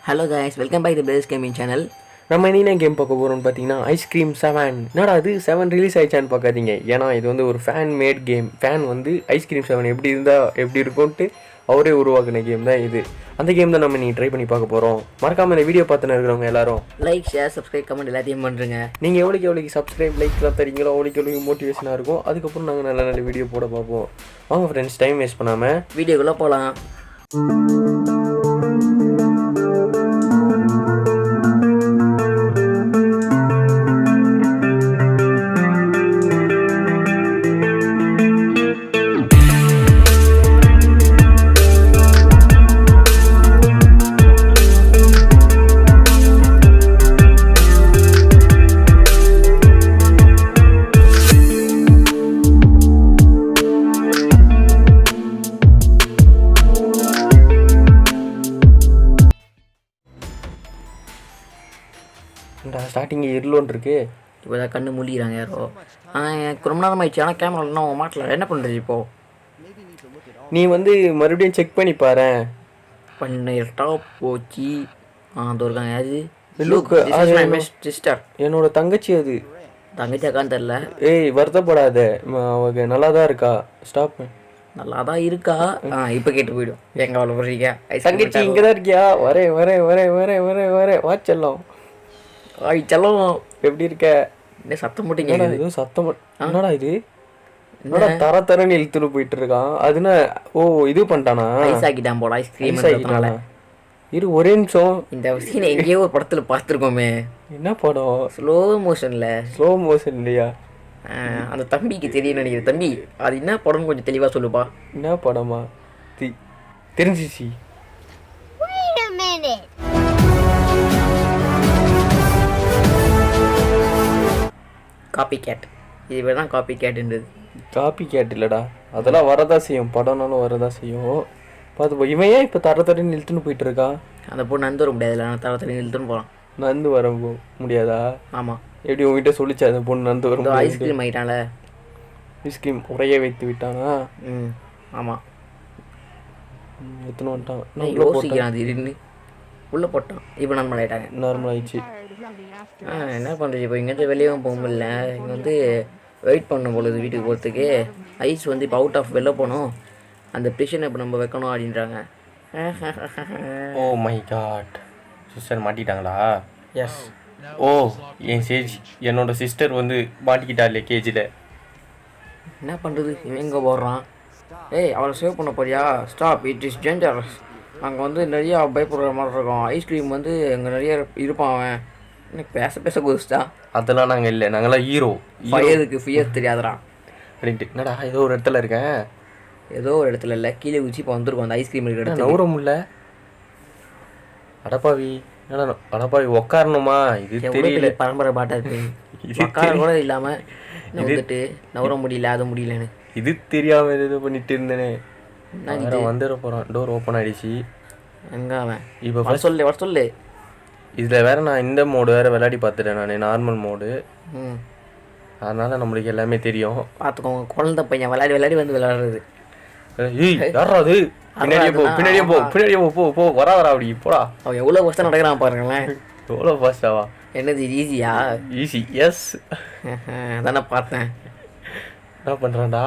Hello guys, welcome back to brothers gaming channel. நம்ம என்ன game பார்க்க போகிறோம்னு பார்த்தீங்கன்னா ஐஸ்கிரீம் 7. என்னடா அது 7 ரிலீஸ் ஆயிடுச்சான்னு பார்க்காதீங்க. ஏன்னா இது வந்து ஒரு ஃபேன் மேட் கேம். ஃபேன் வந்து ஐஸ்கிரீம் 7 எப்படி இருந்தால் எப்படி இருக்கும்ன்ட்டு அவரே உருவாக்குன கேம் தான் இது. அந்த கேம் தான் நம்ம நீ ட்ரை பண்ணி பார்க்க போகிறோம். மறக்காமல் இந்த வீடியோ பார்த்துன்னு இருக்கிறவங்க எல்லாரும் லைக், ஷேர், சப்ஸ்கிரைப், கமெண்ட் எல்லாத்தையும் பண்ணுறேங்க. நீங்கள் எவ்வளோக்கு சப்ஸ்கிரைப் லைக்லாம் தரீங்களோ அவ்வளோக்கு மோட்டிவேஷனாக இருக்கும். அதுக்கப்புறம் நாங்கள் நல்ல நல்ல வீடியோ போட பார்ப்போம். வாங்க ஃப்ரெண்ட்ஸ், டைம் வேஸ்ட் பண்ணாமல் வீடியோக்குள்ளே போகலாம். ஸ்டார்டிங் இருளோன்னு இருக்கு. இப்போ தான் கண்ணு மூடிக்கிறாங்க யாரோ. எனக்கு ரொம்ப நேரம் ஆயிடுச்சு. ஆனால் கேமரா இல்லைன்னா உங்கள் மாட்டில் என்ன பண்ணுறது இப்போது? நீ வந்து மறுபடியும் செக் பண்ணி பாரு. பண்ணிட்டா போச்சு. அது இருக்காங்க யாரு? சிஸ்டர், என்னோட தங்கச்சி. அது தங்கச்சி அக்கான்னு தெரில. ஏய் வருத்தப்படாத, அவங்க நல்லா தான் இருக்கா. ஸ்டாப். நல்லா தான் இருக்கா. இப்போ கேட்டு போயிடும். எங்கே அவ்வளோ போடுறீங்க? தங்கச்சி இங்கே தான் இருக்கியா? வரேன் வாச்செல்லாம். செல்லம், எப்படி இருக்க? என்ன சத்தம் போட்டீங்க? எதுவும் சத்தம். என்னடா இது? என்னடா தரன்னு இழுத்துட்டு போயிட்டு இருக்கான். அதுனா இது பண்ணிட்டானா? ஐஸ் ஆக்கிட்டான் போல. ஐஸ்கிரீம் இரு ஒரே நிமிஷம். இந்த சீனை எங்கேயோ ஒரு படத்தில் பார்த்துருக்கோமே. என்ன படம்? ஸ்லோ மோஷன் இல்லையா? அந்த தம்பிக்கு தெரியும் நினைக்கிறேன். தம்பி, அது என்ன படம்னு கொஞ்சம் தெளிவாக சொல்லுப்பா. என்ன படமா? தெரிஞ்சிச்சு. Copy cat. இது பேர் தான் காப்பி கேட்டுன்றது. காப்பி கேட் இல்லைடா, அதெல்லாம் வரதான் செய்யும். படம்னாலும் வரதான் செய்யும். பார்த்து இவன் ஏன் இப்போ தரன்னு இழுத்துன்னு போயிட்டு இருக்கான்? அந்த பொண்ணு நந்து வர முடியாது. நான் தரன்னு இழுத்துன்னு போகலாம். நந்து வர முடியாதா? ஆமாம். எப்படி உங்ககிட்ட சொல்லிச்சா அந்த பொண்ணு நந்து வரும்? ஐஸ்கிரீம் ஆகிட்டான்ல. ஐஸ்கிரீம் உரைய வைத்து விட்டானா? ஆமாம். எத்தனை வந்துட்டான். யோசிக்கிறான். அது இருந்து உள்ளே போட்டான். இப்போ நார்மல் ஆகிட்டாங்க. நார்மல் ஆயிடுச்சு. என்ன பண்ணுறது? இப்போ இங்கேருந்து வெளியவும் போக முடியல. இங்கே வந்து வெயிட் பண்ணணும் பொழுது வீட்டுக்கு போகிறதுக்கு. ஐஸ் வந்து இப்போ அவுட் ஆஃப் வெளில போகணும். அந்த ப்ரிஷனை இப்போ நம்ம வைக்கணும் அப்படின்றாங்க. ஓ மை காட், சிஸ்டர் மாட்டிட்டாங்களா? எஸ். என்னோட சிஸ்டர் வந்து மாட்டிக்கிட்டா இல்லையா கேஜியில்? என்ன பண்ணுறது? இவன் எங்கே போடுறான்? ஏய், அவளை சேவ் பண்ண போறியா? Stop, it is dangerous. அங்கே வந்து நிறையா பயப்படுற மாதிரி இருக்கும். ஐஸ்கிரீம் வந்து அங்கே நிறைய இருப்பான். அவன் எனக்கு பேச குதிச்சிட்டா. அதெல்லாம் நாங்கள் இல்லை, நாங்களாம் ஹீரோ. ஃபியர் தெரியாதரா அப்படின்ட்டு. என்னடா ஏதோ ஒரு இடத்துல இருக்கேன். ஏதோ ஒரு இடத்துல இல்லை, கீழே குச்சி இப்போ வந்துருக்கும். அந்த ஐஸ்கிரீம் இருக்கிற இடத்துல நவுரம் இல்லை. அடப்பாவி, என்னடா அடப்பாவி உக்காரணுமா? இது தெரியல. பரம்பரை பாட்டா இருக்கு. உட்கார கூட இல்லாமல் வந்துட்டு நவர முடியல, அது முடியலன்னு. இது தெரியாம ஏதோ பண்ணிட்டு இருந்தேனே. வந்துட போகிறான். டோர் ஓப்பன் ஆகிடுச்சு. எங்கே அவன்? இப்போ வர சொல்லு. இதில் வேறு நான் இந்த மோடு வேறு விளையாடி பார்த்துட்டேன். நான் நார்மல் மோடு. அதனால் நம்மளுக்கு எல்லாமே தெரியும். பார்த்துக்கோங்க, குழந்தை பையன் விளையாடி வந்து விளையாடுறது. ஏய் யாரா அது? பின்னாடியே போ வரா அப்படி போடா. அவன் எவ்வளோ ஃபஸ்ட்டாக நடக்கிறான் பாருங்களேன். எவ்வளோ ஃபாஸ்ட்டாவா? என்னது ஈஸியா? Easy, yes. அதானே பார்த்தேன். என்ன பண்ணுறான்டா?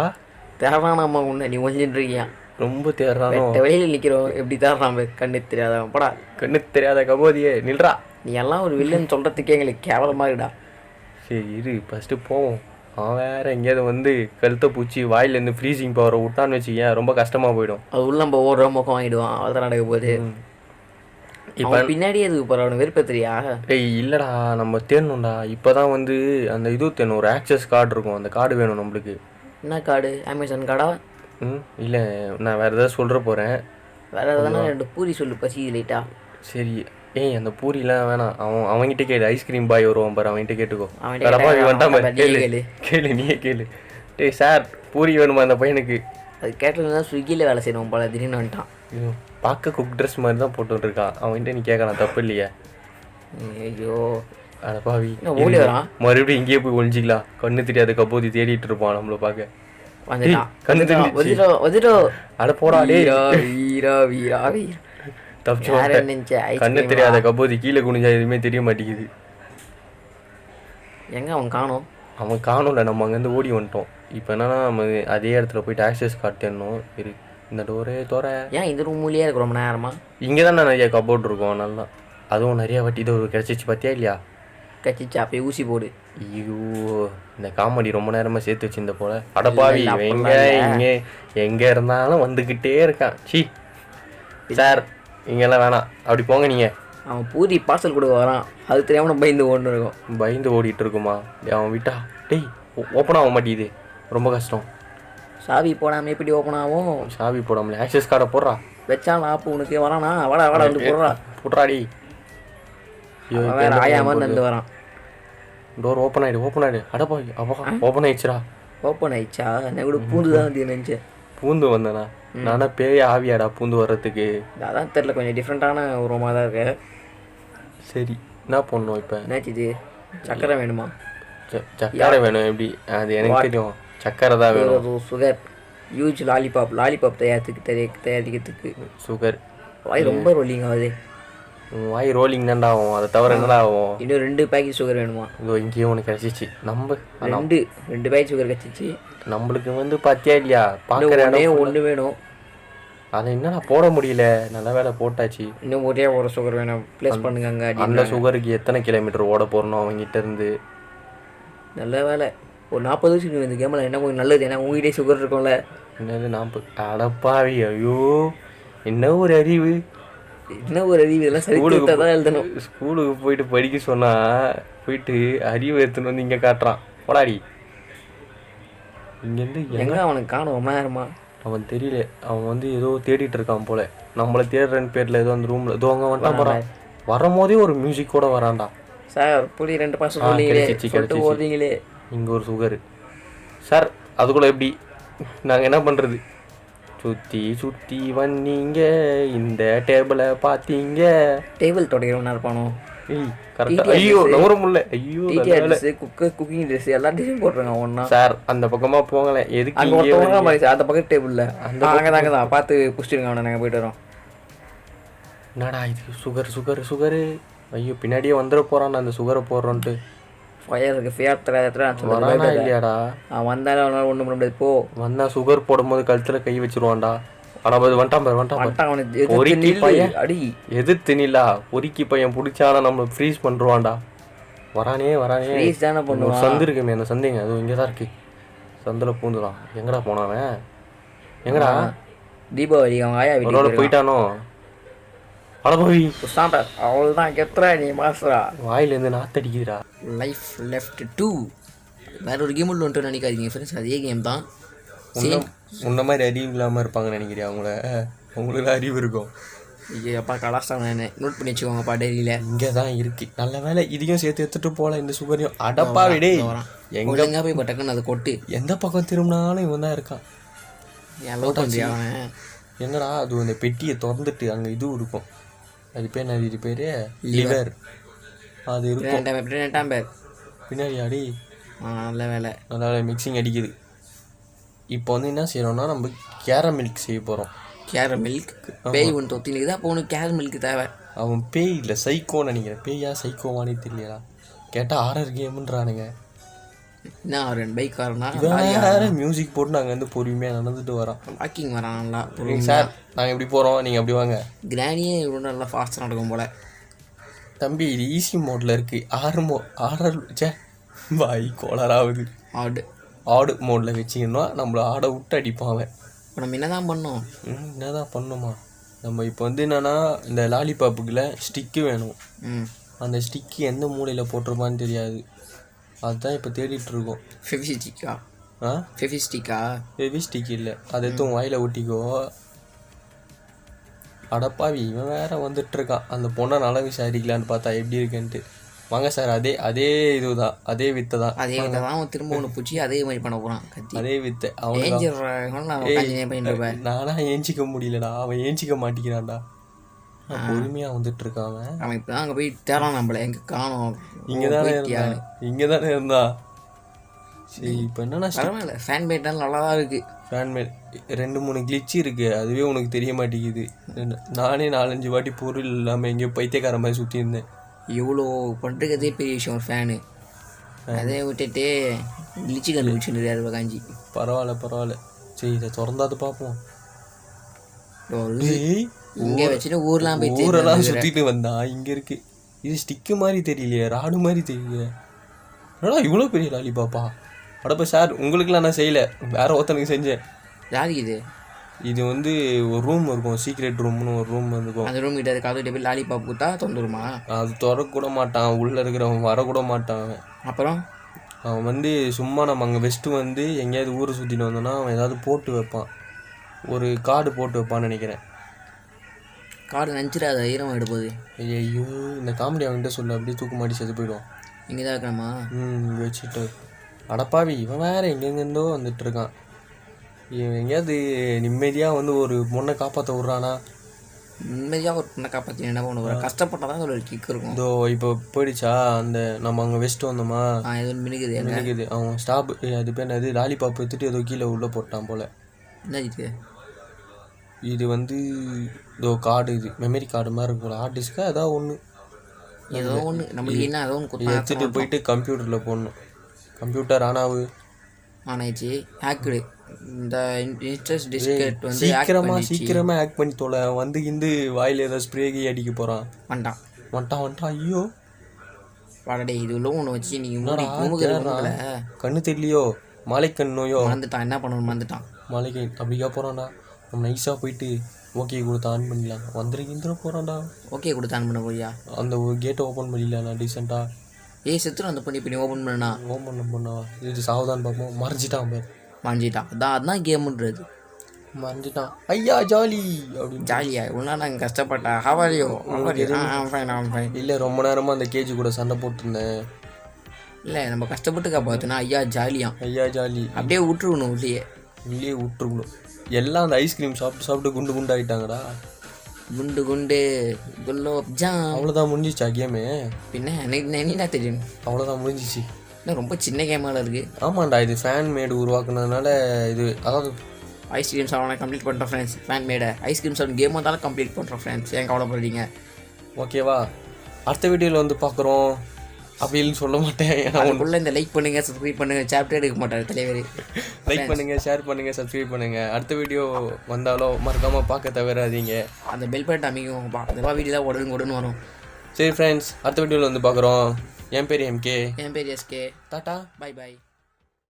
தேடுறானாம்மா உன்னை. நீ ஒழிஞ்சிட்டு இருக்கியா? ரொம்ப தேடுறானோ? வெளியில் நிற்கிறோம். எப்படி தேடுறான்? கண்ணு தெரியாதவன் போடா. கண்ணு தெரியாத கபோதியே நில்றா. நீ எல்லாம் ஒரு வில்லன் சொல்கிறதுக்கே எங்களுக்கு கேவலமாக இருக்குடா. சரி இரு, ஃபஸ்ட்டு போவோம். அவன் வேறு எங்கேயாவது வந்து கழுத்தை பூச்சி வாயிலேருந்து ஃப்ரீசிங் பவரை விட்டான்னு வச்சுக்கேன், ரொம்ப கஷ்டமாக போயிடும். அது உள்ள நம்ம ஓடுற முகம் வாங்கிடுவான். அவள் தான் நடக்க போகுது. இப்போ பின்னாடியே எதுக்கு போகிற? அவனை வெறுப்பேத்துறியா? ஏய் இல்லைடா, நம்ம தேடணும்டா. இப்போ தான் வந்து அந்த இது தேடணும். ஒரு ஆக்சஸ் கார்டு இருக்கும். அந்த கார்டு வேணும் நம்மளுக்கு. என்ன கார்டு? அமேசான் கார்டா? இல்லை, நான் வேறு ஏதாவது சொல்கிற போகிறேன். வேறு எதாவது 2 பூரி சொல்லு, பசி லைட்டா. சரி. ஏய் அந்த பூரிலாம் வேணாம். அவன்கிட்ட கேளு. ஐஸ்கிரீம் பாய் வருவான் பாரு, அவன்கிட்ட கேட்டுக்கோ. கேளு, நீயே கேளு. டேய் சார், பூரி வேணுமா அந்த பையனுக்கு? அது கேட்டது தான் ஸ்விக்கியில் வேலை செய்யணும் போல. திடீர்னு வந்துட்டான். பார்க்க குக் ட்ரெஸ் மாதிரி தான் போட்டுட்டு இருக்கான். அவன்கிட்ட நீ கேட்கலாம், தப்பு இல்லையா? ஐயோ அடப்பாவி, ஓடி வரான். மறுபடியும் இங்கேயே போய் ஒழிஞ்சிக்கலாம். கண்ணு தெரியாத கபோதி தேடிட்டு இருப்பான் நம்மளை பார்க்க. தப்பிச்சு யார் வந்துட்டேன். நினைச்ச கண்ணு தெரியாத கபோதி கீழே குனிஞ்சா எதுவுமே தெரிய மாட்டேங்குது. எங்கே அவன் காணோம்? அவன் காணும்ல, நம்ம அங்கேருந்து ஓடி வந்துட்டோம். இப்போ என்னன்னா நம்ம அதே இடத்துல போயிட்டு ஆக்சஸ் கார்டு தேடணும். இரு, இந்த டோரே தோற. ஏன் இந்த ரூம்லேயே இருக்கு ரொம்ப நேரமா? இங்கே தான் நிறைய கபோர்ட் இருக்கும் நல்லா. அதுவும் நிறைய வாட்டி இது ஒரு கிடச்சிச்சு பார்த்தியா இல்லையா? கச்சிச்சா போய் ஊசி போடு. ஐயோ, இந்த காமெடி ரொம்ப நேரமாக சேர்த்து வச்சிருந்த போல. அடப்பாவி எங்கே இங்கே எங்கே இருந்தாலும் வந்துக்கிட்டே இருக்கான். சி சார், இங்கெல்லாம் வேணாம், அப்படி போங்க நீங்கள். அவன் பூரி பார்சல் கொடுக்க வரான், அது தெரியாமல் பயந்து ஓடுன்னு இருக்கும். பயந்து ஓடிட்டு இருக்குமா? அவன் விட்டா டேய் ஓப்பன் ஆக மாட்டேங்குது, ரொம்ப கஷ்டம். சாவி போடாமல் எப்படி ஓப்பன் ஆகும்? சாவி போடாமல ஆக்சஸ் கார்டை போடுறா. வச்சாலும் ஆப்பு உனக்கு வரானா? வாடா வாடா வந்து போடுறா. போடுறாடி. வேற ஆயாமல் நடந்து வரான். டோர் ஓப்பன் ஆகிடு. அடப்பா அப்பா ஓப்பன் ஆயிடுச்சுரா. ஓப்பன் ஆயிடுச்சா? நான் கூட பூந்து தான் வந்து நினச்சேன். பூந்து வந்தேனா? நானா பேய ஆவியாடா பூந்து வர்றதுக்கு? அதான் தெரில, கொஞ்சம் டிஃப்ரெண்ட்டான ஒரு ரூமாக தான் இருக்கு. சரி, என்ன பண்ணணும் இப்போ? என்னாச்சு இது? சக்கரை வேணுமா? சக்கரை வேணும். எப்படி? அது எனக்கு தெரியும், சக்கரை தான் வேணும். சுகர் யூஜ் லாலிபாப் தயாரிக்கிறதுக்கு சுகர். வாய் ரொம்ப ரோலிங் ஆகுது. வாய் ரோலிங் தான்டா ஆகும், அதை தவிர என்னடா ஆகும்? இன்னும் 2 பேக்கெட் சுகர் வேணுமா? இதோ இங்கேயும் ஒன்று கிடச்சிச்சு. நம்ம 2 பேக்கெட் சுகர் கிடச்சிச்சு. நம்மளுக்கு வந்து பார்த்தியா இல்லையா? பார்க்குறே ஒன்று வேணும். அதை என்னடா போட முடியல. நல்ல வேலை போட்டாச்சு. இன்னும் ஒரே ஒரு சுகர் வேணும், ப்ளேஸ் பண்ணுங்க அங்கே. அந்த சுகருக்கு எத்தனை கிலோமீட்டர் ஓட போகிறோம் அவங்ககிட்ட இருந்து? நல்ல வேலை ஒரு 40 வருஷத்துக்கு இந்த கேமில் என்ன கொஞ்சம் நல்லது, ஏன்னா உங்ககிட்டே சுகர் இருக்கும்ல. என்னது 40? அடப்பாவி, ஐயோ என்ன ஒரு அறிவு, என்ன ஒரு அறிவு! இதெல்லாம் சரித்திரத்தை தான் எழுதணும். ஸ்கூலுக்கு போயிட்டு படிக்க சொன்னால் போயிட்டு அறிவு எடுத்துன்னு வந்து இங்கே காட்டுறான். போடாடி இங்கேருந்து. எங்கே அவனுக்கு காணும் ரொம்ப நேரமா? அவன் தெரியல, அவன் வந்து ஏதோ தேடிட்டு இருக்கான் போல. நம்மளை தேடுறன்னு பேரில் ஏதோ அந்த ரூமில் ஏதோ அங்கே வந்துட்டான் போகிறான். வரும்போதே ஒரு மியூசிக்கோட வரான்டா. சார் புளி 2 பாசம் ஓடுறீங்களே. இங்கே ஒரு சுகரு சார், அதுக்குள்ளே எப்படி நாங்கள் என்ன பண்ணுறது? சுற்றி வந்தீங்க, இந்த டேபிளை பார்த்தீங்க. டேபிள் தொடக்கிறவனா இருப்பானோ? ஐயோ நவர முடியல. ஐயோ குக்கிங் ட்ரெஸ் எல்லா ட்ரெஸ்ஸும் போட்டுருங்க ஒன்றா. சார் அந்த பக்கமாக போங்களேன். எதுக்கு அந்த பக்கம் டேபிளில் அங்கே தான் பார்த்து குடிச்சிருங்க அவனை. நாங்கள் போய்ட்டு வரோம். என்னடா இது? சுகரு. ஐயோ பின்னாடியே வந்துட போகிறான் அந்த சுகரை போடுறோன்ட்டு. ஃபயருக்கு வரானா இல்லையாடா? வந்தாலும் அவனால் ஒன்றும் பண்ண முடியாது. போ வந்தா சுகர் போடும்போது கழுத்தில் கை வச்சிருவான்டா. ஆனால் அது அடி எதிர்த்து நிலா பொறுக்கி பையன் பிடிச்சானா நம்மளை ஃப்ரீஸ் பண்ணுவான்டா. வரானே தானே பண்ணுவான். சந்து இருக்குமே, அந்த சந்தைங்க அதுவும் இங்கே தான் இருக்கு. சந்தில் பூந்துதான். எங்கடா போனாவன்? எங்கடா? தீபாவளி அவன் ஆயா வீட்டில் போயிட்டானோ? அடபோய் அவ்வளோதான் கெத்துறா நீ மாஸ்டரா. வாயிலேருந்து நாத்தடிக்குதுடா. லைஃப் லெஃப்ட் 2 வேற ஒரு கேம் உள்ள வந்துட்டு நினைக்காதீங்க ஃப்ரெண்ட்ஸ், அதே கேம் தான். முன்ன மாதிரி அறிவு இல்லாமல் இருப்பாங்கன்னு நினைக்கிறேன். அவங்களுக்கு அறிவு இருக்கும். ஐயோப்பா கலாச்சாரம் என்ன நோட் பண்ணி வச்சுக்கோங்கப்பா டைரியில். இங்கே தான் இருக்கு. நல்ல வேலை இதையும் சேர்த்து எடுத்துட்டு போகல, இந்த சுகரையும். அடப்பா விடே எங்கே போய் பட்டக்குன்னு அதை கொட்டு. எந்த பக்கம் திரும்பினாலும் இவன் தான் இருக்கான். அவன் என்னடா அது? அந்த பெட்டியை திறந்துட்டு அங்கே இதுவும் இருக்கும். அது பேர் என்ன? இது பேர் லிவர். அது இருக்கும் பின்னாடி. அடி நல்ல வேலை மிக்சிங் அடிக்குது. இப்போ வந்து என்ன செய்யறோம்னா நம்ம கேரம் மில்க் செய்ய போகிறோம். கேரம் மில்க் பேய் ஒன்று தொத்தினுக்குது. அப்போ உனக்கு கேரம் மில்க் தேவை. அவன் பேய் இல்லை, சைக்கோன்னு நினைக்கிறேன். பேயா சைக்கோவானே தெரியலடா. கேட்டால் ஆர்ஆர் கேமுன்றானுங்க. என்ன ஒரு பைக்காரனா வேறு மியூசிக் போட்டு நாங்கள் வந்து பொறுமையாக நடந்துட்டு வரோம். வாக்கிங் வரான் நல்லா. சார் நாங்கள் எப்படி போகிறோம், நீங்கள் அப்படி வாங்க. கிராணியே இவ்வளோ நல்லா ஃபாஸ்ட்டாக நடக்கும் போல். தம்பி இது ஈஸி மோடில் இருக்குது. ஆர்டர் சே பாய் கோளராகுது. ஆடு மோடில் வச்சிங்கன்னா நம்மளை ஆடை விட்டு அடிப்பாங்க. இப்போ நம்ம என்ன தான் பண்ணோம்? என்னதான் பண்ணுமா? நம்ம இப்போ வந்து என்னென்னா இந்த லாலிபாப்புக்குள்ள ஸ்டிக்கு வேணும். அந்த ஸ்டிக்கு எந்த மூலையில் போட்டிருப்பான்னு தெரியாது. அதுதான் இப்போ தேடிட்டுருக்கோம். ஃபெவிஸ்டிக் இல்லை, அது எதுவும் வாயில் ஒட்டிக்கோ. அடப்பாவி இவன் வேற வந்துட்டுருக்கான். அந்த பொண்ணை நல்லா விசாரிக்கலான்னு பார்த்தா எப்படி இருக்குன்ட்டு. வாங்க சார், அதே இதுதான், அதே வித்தை தான். அதே வித்தை தான் அவன் திரும்ப ஒன்று பிடிச்சி அதே மாதிரி பண்ண போகிறான். அதே வித்தை நானா ஏஞ்சிக்க முடியலடா. அவன் ஏஞ்சிக்க மாட்டேங்கிறான்டா. பொறுமையாக வந்துட்டு இருக்கான் அவன். இப்போ தான் அங்கே போய் தேடான் நம்மள. எங்கே காணோம்? இங்கே தானே இருந்தான். சரி இப்போ என்னன்னா பரவாயில்ல ஃபேன் மேட்னால நல்லா தான் இருக்குது. ஃபேன் மேட் 2-3 கிளிச்சு இருக்குது, அதுவே உனக்கு தெரிய மாட்டேங்குது. நானே 4-5 வாட்டி பொருள் இல்லாமல் எங்கேயோ பைத்தியக்கார மாதிரி சுற்றி இருந்தேன். இவ்வளோ பண்ணுறதே பெரிய விஷயம் ஒரு ஃபேனு. அதே விட்டுட்டு கிளிச்சு கண்டுபிடிச்சுன்னு காஞ்சி. பரவாயில்ல சரி இதை திறந்தாது பார்ப்போம். இங்கே வச்சுட்டு ஊர்லாம் போய் ஊரெல்லாம் சுற்றிட்டு வந்தா இங்கே இருக்குது. இது ஸ்டிக்கு மாதிரி தெரியலையே, ராடு மாதிரி தெரியலையே. என்னடா இவ்வளோ பெரிய லாலிபாப்பா. அடப்பா சார் உங்களுக்குலாம் நான் செய்யலை, வேற ஒருத்தனுக்கு செஞ்சேன். யாருக்கு இது? இது வந்து ஒரு ரூம் இருக்கும், சீக்ரெட் ரூம்னு ஒரு ரூம் இருக்கும். அந்த ரூம் கிட்ட கதவு போய் லாலிபாப் கொடுத்தா தொந்துருமா? அது திறக்கூட மாட்டான், உள்ளே இருக்கிறவன் வரக்கூட மாட்டான். அப்புறம் அவன் வந்து சும்மா நம்ம அங்கே வெஸ்ட்டு வந்து எங்கேயாவது ஊரை சுற்றிட்டு வந்தோன்னா அவன் ஏதாவது போட்டு வைப்பான், ஒரு கார்டு போட்டு வைப்பான்னு நினைக்கிறேன். கார்டு நினச்சிடாத ஈரம் எடுப்போது. ஐயோ இந்த காமெடி அவன்கிட்ட சொல்ல, அப்படியே தூக்கு மாட்டி செத்து போயிடுவான். இங்கே தான் இருக்கணுமா? இங்கே வச்சுட்டு அடப்பாவி இவன் வேறு எங்கெங்கேருந்தோ வந்துட்டு இருக்கான். இவன் எங்கேயாவது நிம்மதியாக வந்து ஒரு பொண்ணை காப்பாற்ற விட்றானா? நிம்மதியாக ஒரு பொண்ணை காப்பாற்றி என்ன பண்ணுவோம், கஷ்டப்பட்டால் தான் ஒரு கிக் இருக்கும். இதோ இப்போ போயிடுச்சா அந்த நம்ம அங்கே வெஸ்ட்டு வந்தோமா, எதுவும் மினுக்குது அவன் ஸ்டாப் அது பேர் என்னது லாலிபாப் எடுத்துட்டு ஏதோ கீழே உள்ளே போட்டான் போல். என்ன இது? இது வந்து இதோ கார்டு, இது மெமரி கார்டு மாதிரி இருக்கும், ஹார்ட் டிஸ்க்காக ஏதாவது ஒன்று, ஏதோ ஒன்று நம்மளுக்கு என்ன ஏதோ ஒன்று எடுத்துகிட்டு போயிட்டு கம்ப்யூட்டரில் போடணும். கம்ப்யூட்டர் ஆனாவு ஆனாச்சு ஹேக்குடு. இந்த இன்ட்ரெஸ்ட் டிஸ்கெட் வந்து சீக்கிரமாக ஹேக் பண்ணி தோலை வந்து இந்த வாயில் ஏதாவது ஸ்ப்ரேகி அடிக்க போகிறான். வந்துட்டான். ஐயோ வாடடே இது உள்ள ஒன்று வச்சு நீங்கள் கண்ணு தெரியலையோ, மாலைக்கண் நோயோ மறந்துட்டான். என்ன பண்ணணும் மறந்துட்டான். மாலைக்கண் அப்படிக்கா போகிறான்டா. நம்ம நைஸாக போயிட்டு ஓகே கொடுத்து ஆன் பண்ணிடலாம். வந்துருக்கிற போகிறான்டா. ஓகே கொடுத்து ஆன் பண்ண போறியா? அந்த ஒரு கேட்டை ஓப்பன் பண்ணிடலாம் நான் டீசெண்டாக. செத்துரும் அந்த பண்ணி ஓப்பன் பண்ணா பண்ணவா இது சாவதான் பார்ப்போம். மறைஞ்சிட்டான் அதான் கேமுன்றது. மறைஞ்சிட்டான். ஐயா ஜாலி அப்படின்னு. ஜாலியா இவ்வளோ நாங்கள் கஷ்டப்பட்டா. ஹவாரியோ இல்லை ரொம்ப நேரமாக அந்த கேஜி கூட சண்டை போட்டிருந்தேன். இல்லை நம்ம கஷ்டப்பட்டு காப்பாற்றுனா ஐயா ஜாலி அப்படியே விட்டுருக்கணும். உள்ளே விட்டுருக்கணும். எல்லாம் அந்த ஐஸ்கிரீம் சாப்பிட்டு குண்டு ஆகிட்டாங்கடா. குண்டு குலோப் ஜாம். அவ்வளோதான் முடிஞ்சிச்சா கேமு? பின்ன எனக்கு என்ன தெரியும். அவ்வளோதான் முடிஞ்சிச்சு. இன்னும் ரொம்ப சின்ன கேமால இருக்குது. ஆமாண்டா இது ஃபேன் மேடு உருவாக்குனதுனால இது அதாவது ஐஸ்கிரீம் சாப்பிட கம்ப்ளீட் பண்ணுறோம் ஃப்ரெண்ட்ஸ். ஃபேன் மேடை ஐஸ்கிரீம் சாப்பிட கேம் வந்தாலும் கம்ப்ளீட் பண்ணுறோம் ஃப்ரெண்ட்ஸ். ஏன் கவலைப்படுறீங்க? ஓகேவா, அடுத்த வீடியோவில் வந்து பார்க்குறோம் அப்படின்னு சொல்ல மாட்டேன். அதுக்குள்ளே இந்த லைக் பண்ணுங்கள், சப்ஸ்கிரைப் பண்ணுங்கள். சாப்டர் எடுக்க மாட்டார் தலைவர். லைக் பண்ணுங்கள், ஷேர் பண்ணுங்கள், சப்ஸ்கிரைப் பண்ணுங்கள். அடுத்த வீடியோ வந்தாலும் மறக்காமல் பார்க்க தவிராதீங்க. அந்த பெல் பட்டன் அமைக்கும். அதெல்லாம் வீடியோ தான் உடனே வரும். சரி ஃப்ரெண்ட்ஸ், அடுத்த வீடியோவில் வந்து பார்க்குறோம். என் பேர் MK. என் பேர் SK. Tata, by.